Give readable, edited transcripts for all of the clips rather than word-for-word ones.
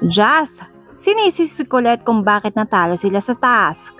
Jazz, sinisi si Colette kung bakit natalo sila sa task.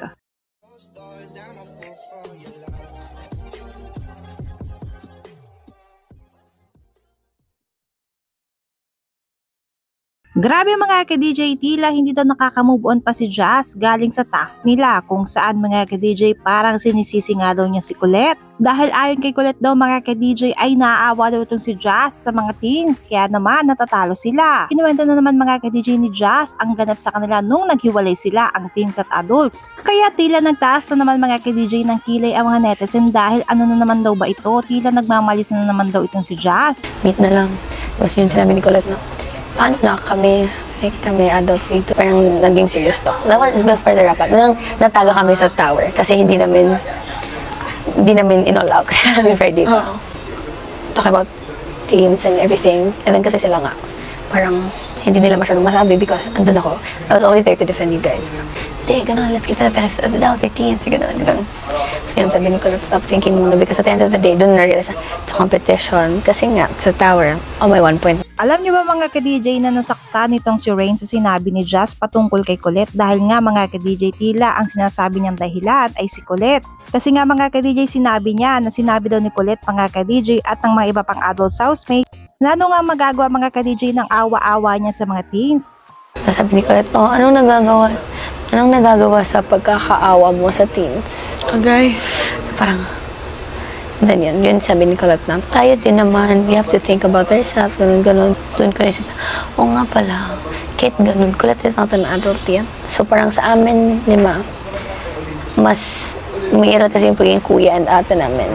Grabe mga ka-DJ, tila hindi daw nakaka-move on pa si Jazz galing sa task nila kung saan mga ka-DJ parang sinisisi nga daw niya si Colette. Dahil ayon kay Colette daw mga ka-DJ ay naaawa daw itong si Jazz sa mga teens kaya naman natatalo sila. Kinuwento na naman mga ka-DJ ni Jazz ang ganap sa kanila nung naghiwalay sila ang teens at adults. Kaya tila nagtaas na naman mga ka-DJ ng kilay ang mga netizen dahil ano na naman daw ba ito, tila nagmamalis na naman daw itong si Jazz. Meet na lang. Tapos yun sinabi ni Colette na, paano na kami, like kami adults dito, parang naging serious talk. That was before the wrap up. Nung natalo kami sa tower kasi hindi namin in-all out kasi namin Friday pa. Talk about teens and everything. And then kasi sila nga, parang hindi nila masyadong masabi because andun ako. I was always there to defend you guys. Hindi, gano'n, let's give the benefit of the doubt, 13, gano'n. So yun, sabi ni Colette, stop thinking muna because at the end of the day, dun na-realize na it's a competition. Kasi nga, sa tower, oh my 1 point. Alam niyo ba mga ka-DJ na nasaktan nitong si Rain sa sinabi ni Jazz patungkol kay Colette dahil nga mga ka-DJ tila ang sinasabi niyang dahilan ay si Colette. Kasi nga mga ka-DJ sinabi niya na sinabi daw ni Colette mga ka-DJ at ng mga iba pang adult housemates na ano nga magagawa mga ka-DJ ng awa-awa niya sa mga teens. Sabi ni Colette, oh, anong nagagawa sa pagkakaawa mo sa teens? Agay. Parang, then yun sabi ni Colette na, tayo din naman, we have to think about ourselves, ganun. Doon ko naisip, oo nga pala, kahit ganun, Colette is not an adult yet. So parang sa amin, lima, mas umiiral kasi yung pagiging kuya and ate namin.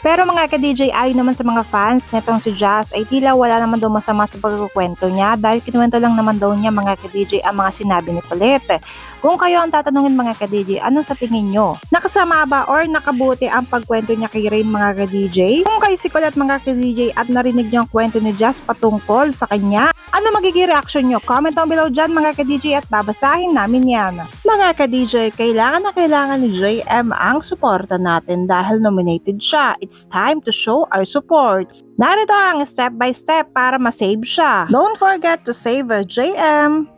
Pero mga ka-DJ ayon naman sa mga fans netong si Jazz ay tila wala naman daw masama sa pagkukwento niya dahil kinuwento lang naman daw niya mga ka-DJ ang mga sinabi ni Colette. Kung kayo ang tatanungin mga ka-DJ, ano sa tingin nyo? Nakasama ba or nakabuti ang pagkwento niya kay Rain mga ka-DJ? Kung kayo si Colette mga ka-DJ at narinig niyo ang kwento ni Jazz patungkol sa kanya, ano magiging reaction nyo? Comment down below dyan mga ka-DJ at babasahin namin yan. Mga ka-DJ, kailangan na kailangan ni JM ang suporta natin dahil nominated siya. It's time to show our support. Narito ang step by step para ma-save siya. Don't forget to save JM.